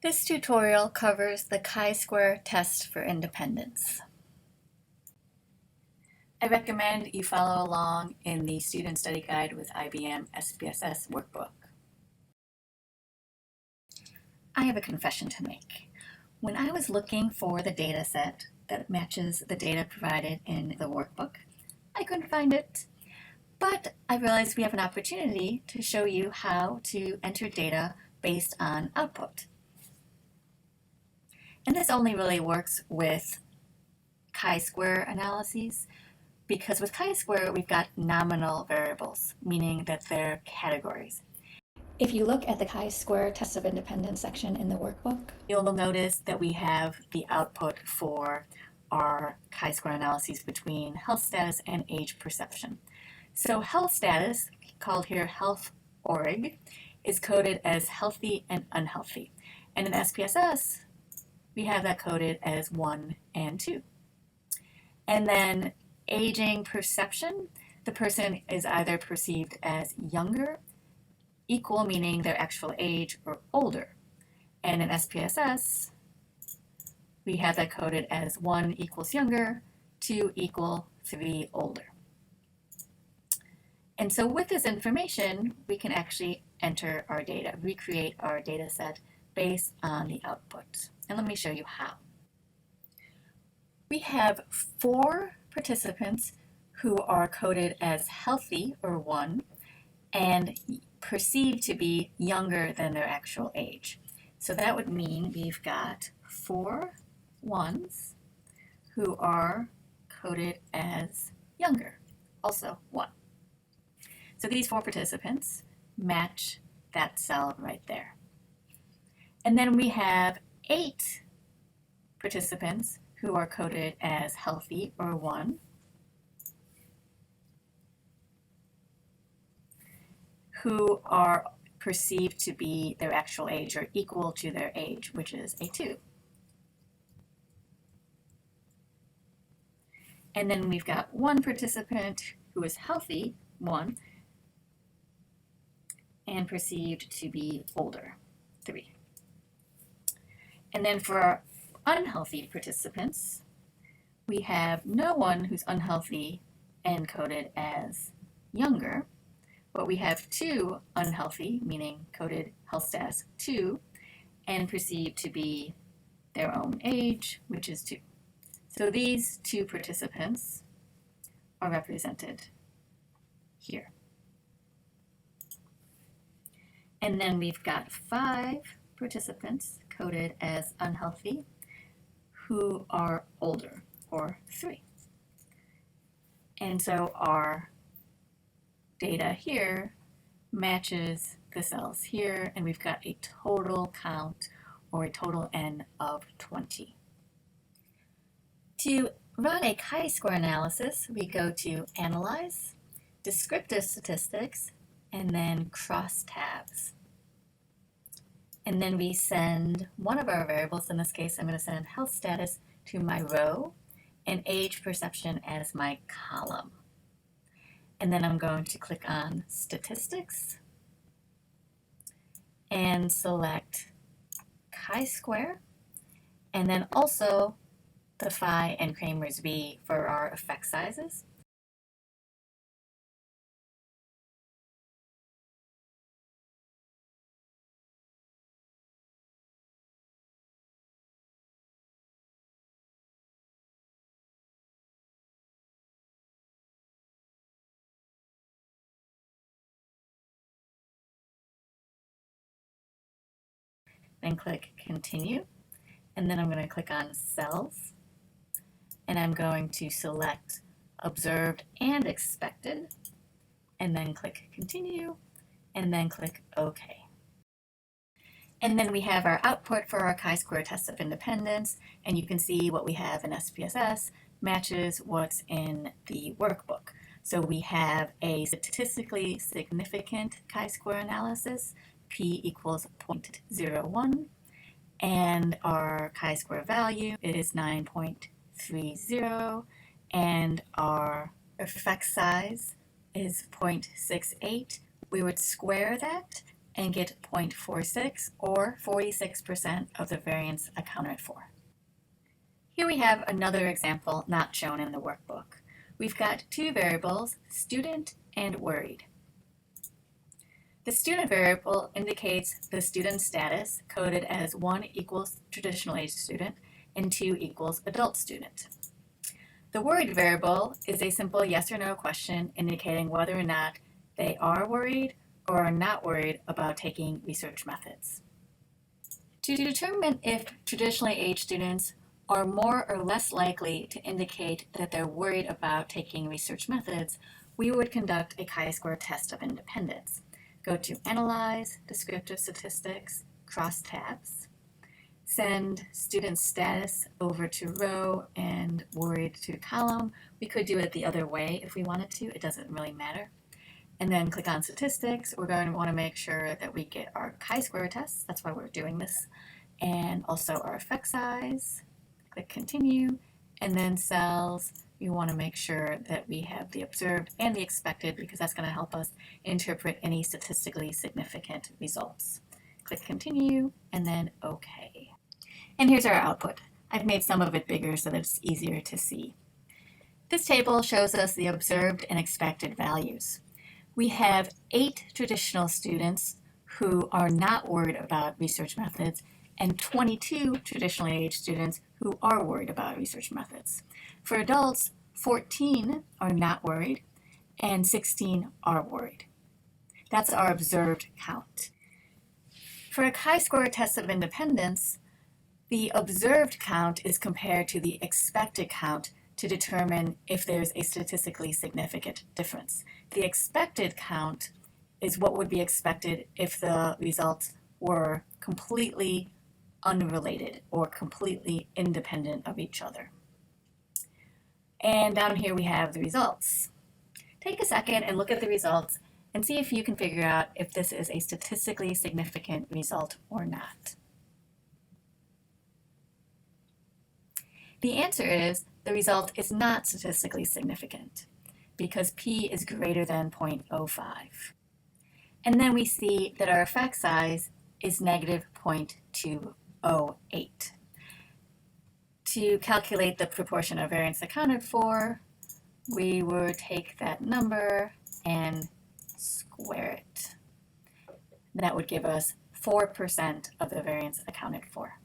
This tutorial covers the chi-square test for independence. I recommend you follow along in the Student Study Guide with IBM SPSS workbook. I have a confession to make. When I was looking for the data set that matches the data provided in the workbook, I couldn't find it. But I realized we have an opportunity to show you how to enter data based on output. And this only really works with chi-square analyses, because with chi-square we've got nominal variables, meaning that they're categories. If you look at the chi-square test of independence section in the workbook, you'll notice that we have the output for our chi-square analyses between health status and age perception. So health status, called here health org, is coded as healthy and unhealthy. And in SPSS, we have that coded as 1 and 2. And then aging perception, the person is either perceived as younger, equal meaning their actual age, or older. And in SPSS, we have that coded as 1 equals younger, 2 equal 3 older. And so with this information, we can actually enter our data, recreate our data set based on the output. And let me show you how. We have 4 participants who are coded as healthy, or 1, and perceived to be younger than their actual age. So that would mean we've got 4 1s who are coded as younger, also 1. So these 4 participants match that cell right there. And then we have 8 participants who are coded as healthy, or 1, who are perceived to be their actual age or equal to their age, which is a 2. And then we've got 1 participant who is healthy, 1, and perceived to be older, 3. And then for our unhealthy participants, we have no one who's unhealthy and coded as younger, but we have 2 unhealthy, meaning coded health status 2, and perceived to be their own age, which is 2. So these 2 participants are represented here. And then we've got 5 participants coded as unhealthy who are older, or 3. And so our data here matches the cells here, and we've got a total count, or a total N, of 20. To run a chi-square analysis, we go to Analyze, Descriptive Statistics, and then cross tabs. And then we send one of our variables, in this case I'm going to send health status to my row and age perception as my column. And then I'm going to click on Statistics and select chi-square, and then also the phi and Kramer's V for our effect sizes. Then click Continue, and then I'm going to click on Cells, and I'm going to select Observed and Expected, and then click Continue, and then click OK. And then we have our output for our chi-square test of independence, and you can see what we have in SPSS matches what's in the workbook. So we have a statistically significant chi-square analysis, p equals 0.01, and our chi-square value is 9.30, and our effect size is 0.68. We would square that and get 0.46 or 46% of the variance accounted for. Here we have another example not shown in the workbook. We've got two variables, student and worried. The student variable indicates the student status, coded as 1 equals traditional age student and 2 equals adult student. The worried variable is a simple yes or no question indicating whether or not they are worried or are not worried about taking research methods. To determine if traditionally aged students are more or less likely to indicate that they're worried about taking research methods, we would conduct a chi-square test of independence. Go to Analyze, Descriptive Statistics, cross tabs, send student status over to row and worried to column. We could do it the other way if we wanted to, it doesn't really matter. And then click on Statistics. We're going to want to make sure that we get our chi-square tests, that's why we're doing this, and also our effect size. Click Continue, and then cells, we want to make sure that we have the observed and the expected because that's going to help us interpret any statistically significant results. Click Continue, and then OK. And here's our output. I've made some of it bigger so that it's easier to see. This table shows us the observed and expected values. We have 8 traditional students who are not worried about research methods and 22 traditionally aged students who are worried about research methods. For adults, 14 are not worried and 16 are worried. That's our observed count. For a chi-square test of independence, the observed count is compared to the expected count to determine if there's a statistically significant difference. The expected count is what would be expected if the results were completely unrelated or completely independent of each other. And down here we have the results. Take a second and look at the results and see if you can figure out if this is a statistically significant result or not. The answer is the result is not statistically significant because p is greater than 0.05. And then we see that our effect size is negative 0.208. To calculate the proportion of variance accounted for, we would take that number and square it. That would give us 4% of the variance accounted for.